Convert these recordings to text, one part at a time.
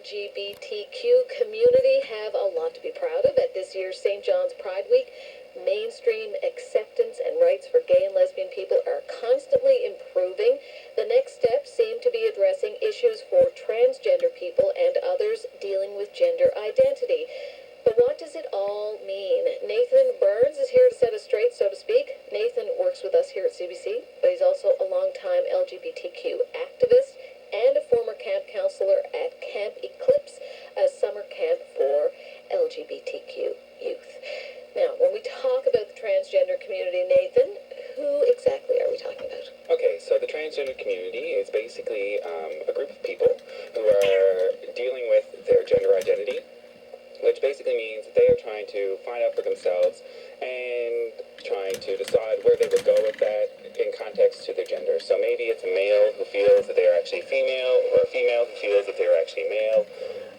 LGBTQ community have a lot to be proud of at this year's St. John's Pride Week. Mainstream acceptance and rights for gay and lesbian people are constantly improving. The next steps seem to be addressing issues for transgender people and others dealing with gender identity. But what does it all mean? Nathan Barnes is here to set us straight, so to speak. Nathan works with us here at CBC, but he's also a longtime LGBTQ activist and a former camp counselor at Camp Eclipse, a summer camp for LGBTQ youth. Now, when we talk about the transgender community, Nathan, who exactly are we talking about? Okay, so the transgender community is basically a group of people who are dealing with their gender identity, which basically means that they are trying to find out for themselves and trying to decide where they would go with that in context to their gender. So maybe it's a male who feels that they're actually female, or a female who feels that they're actually male,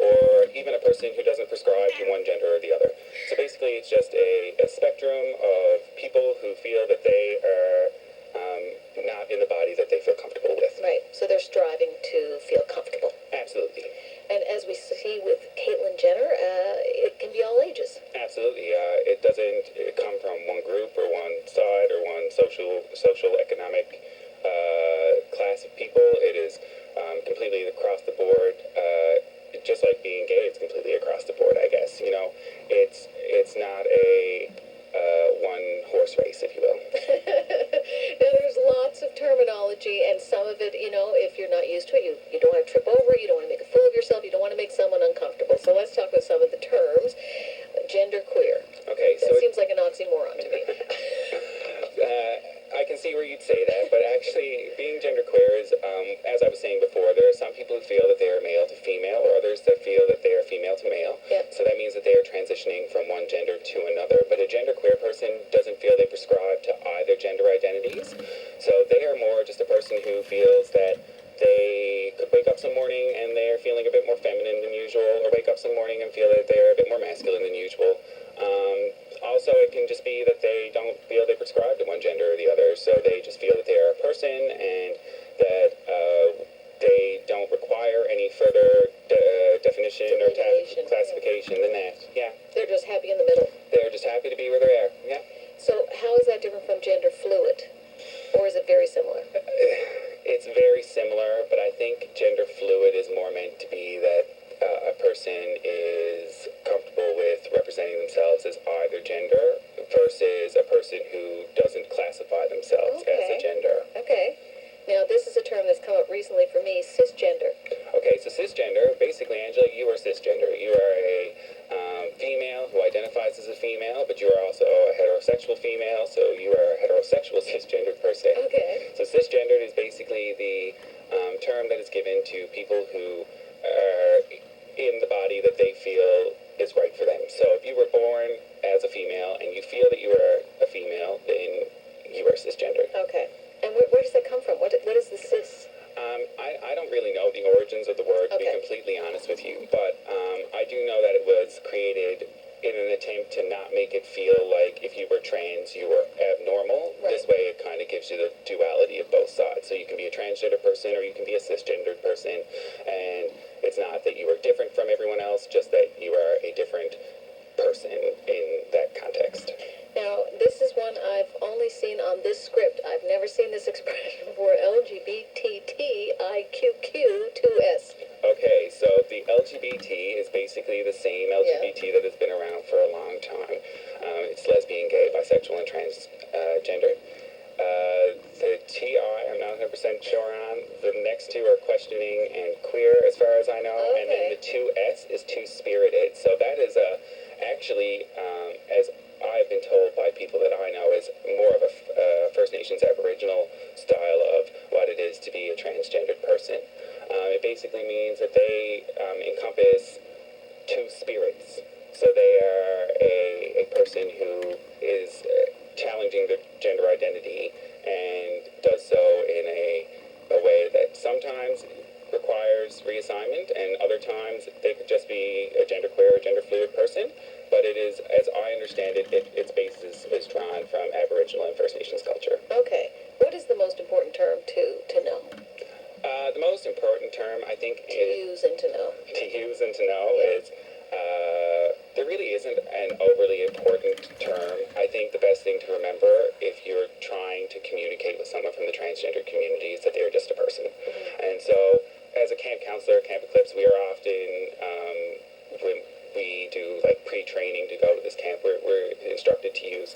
or even a person who doesn't prescribe to one gender or the other. So basically it's just a spectrum of people who feel that they are not in the body that they feel comfortable with. Right, so they're striving to feel comfortable. Absolutely. And as we see with Caitlyn Jenner, it can be all ages. Absolutely. It doesn't come from one group or one side or one social economic class of people. It is completely across the board. Just like being gay, it's completely across the board, I guess. You know, it's not a one horse race, if you will. Now, there's lots of terminology, and some of it, if you're not used to it, you don't want to trip over, you don't want to make a fool of yourself, you don't want to make someone uncomfortable. So let's talk about some of the terms. Gender queer. Okay, so that seems like an oxymoron to me. I can see where you'd say that, but actually being genderqueer is, as I was saying before, there are some people who feel that they are male to female, or others that feel that they are female to male. Yep. So that means that they are transitioning from one gender to another. But a genderqueer person doesn't feel they prescribe to either gender identities. So they are more just a person who feels that they could wake up some morning and they're feeling a bit more feminine than usual, or wake up some morning and feel that they're a bit more masculine than usual. Also, it can just be that they don't feel they prescribe to one gender or the other, so they just feel that they are a person and that they don't require any further definition or classification than that. Yeah. They're just happy in the middle. They're just happy to be where they are. Yeah. So how is that different from gender fluid? Or is it very similar? It's very similar, but I think gender fluid is more meant to be that a person is comfortable with representing themselves as either gender versus a person who doesn't classify themselves as a gender. Okay. Now, this is a term that's come up recently for me, cisgender. Okay, so cisgender, basically, Angela, you are cisgender. You are a female who identifies as a female, but you are also a heterosexual female, so you are a heterosexual cisgendered person. Okay. So cisgendered is basically the term that is given to people who are in the body that they feel is right for them. So if you were born as a female and you feel that you are a female, then you are cisgendered. Okay. And where does that come from? What is the cis? I don't really know the origins of the word, to be completely honest with you, but I do know that it was created in an attempt to not make it feel like if you were trans, you were abnormal. Right. This way it kind of gives you the duality of both sides. So you can be a transgender person or you can be a cisgendered person, and it's not that you are different from everyone else, just that you are a different person in that context. Now, this is one I've only seen on this script. I've never seen this expression before, LGBTTIQQ2S. Okay, so the LGBT is basically the same LGBT that has been around for a long time. It's lesbian, gay, bisexual, and transgender. The TI, I'm not 100% sure on. The next two are questioning and queer, as far as I know. Okay. And then the 2S is two-spirited. So that is actually, as I've been told by people that I know, is more of a First Nations Aboriginal style of what it is to be a transgendered person. It basically means that they encompass two spirits. So they are a person who is challenging their gender identity and does so in a way that sometimes requires reassignment, and other times they could just be a genderqueer or gender fluid person. But it is, as I understand it, its basis is drawn from Aboriginal and First Nations culture. Okay. What is the most important term to know? The most important term, I think, To use and to know. To use Susan to know Yeah. is there really isn't an overly important term. I think the best thing to remember if you're trying to communicate with someone from the transgender community is that they're just a person. And so, as a camp counselor, Camp Eclipse, we are often, when we do like pre-training to go to this camp, we're instructed to use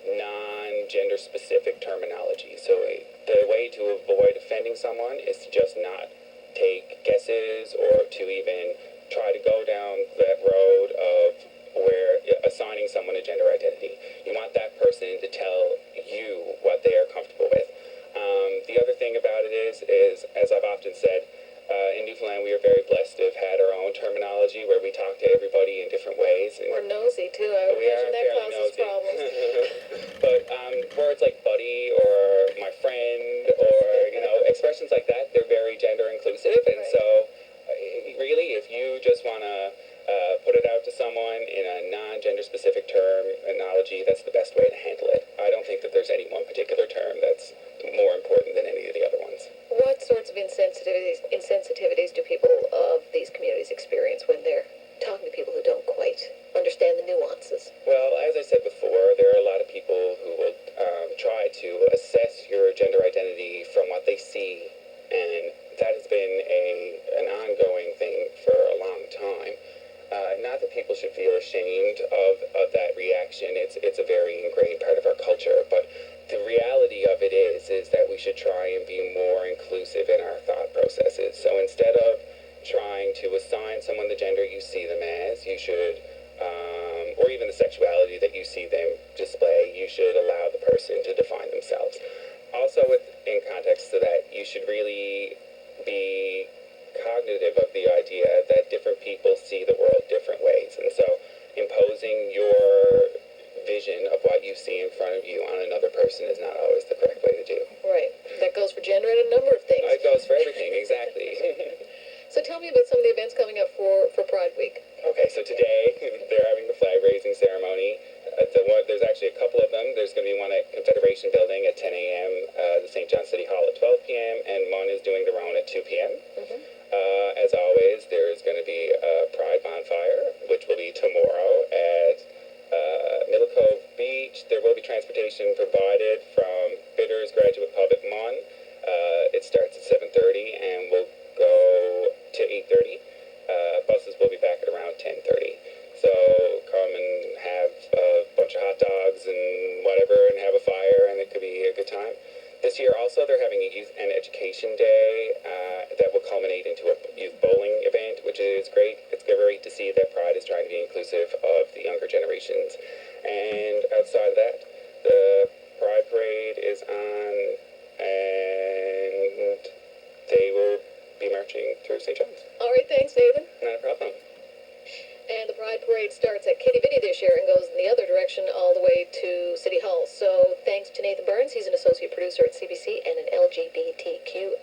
non-gender specific terminology. So the way to avoid offending someone is to just not take guesses or to even try to go down that road of where assigning someone a gender identity. You want that person to tell you what they are comfortable with. The other thing about it is as I've often said, in Newfoundland we are very blessed to have had our own terminology where we talk to everybody in different ways. And we're nosy too. I would imagine that causes problems. But words like buddy or my friend or expressions like that, they're very gender inclusive, and Right. so really, if you just want to put it out to someone in a non-gender specific terminology, that's the best way to handle it. I don't think that there's any one particular term that's more important than any of the other ones. What sorts of insensitivities do people of these communities experience when they're talking to people who don't quite understand the nuances? Well, as I said before, there are a lot of people who will try to assess your gender identity from what they see, and that has been an ongoing thing for a long time. Not that people should feel ashamed of that reaction. It's a very ingrained part of our culture, but the reality of it is that we should try and be more inclusive in our thought processes. So instead of trying to assign someone the gender you see them as, you should, or even the sexuality that you see them display, you should allow the person to define themselves. Also, in context to that, you should really be cognitive of the idea that different people see the world different ways, and so imposing your vision of what you see in front of you on another person is not always the correct way to do. Right. That goes for gender and a number of things. It goes for everything, exactly. So tell me about some of the events coming up for Pride Week. Okay, so today they're having the flag raising ceremony. There's actually a couple of them. There's going to be one at Confederation Building at 10 a.m., the St. John City Hall at 12 p.m., and one is doing their own at 2 p.m. As always, there is going to be a Pride bonfire, which will be tomorrow at Middle Cove Beach. There will be transportation provided from Bitters Graduate Pub at Mon. It starts at 7:30 and will go to 8:30. Buses will be back at around 10:30. So come and have a bunch of hot dogs and whatever and have a fire, and it could be a good time. This year also they're having a youth and education day that will culminate into a youth bowling event, which is great. It's great to see that Pride is trying to be inclusive of the younger generations. And outside of that, the Pride Parade is on, and they will be marching through St. John's. All right, thanks, Nathan. Not a problem. And the Pride Parade starts at Kitty Bitty this year and goes in the other direction all the way to City Hall. So thanks to Nathan Barnes. He's an associate producer at CBC and an LGBTQ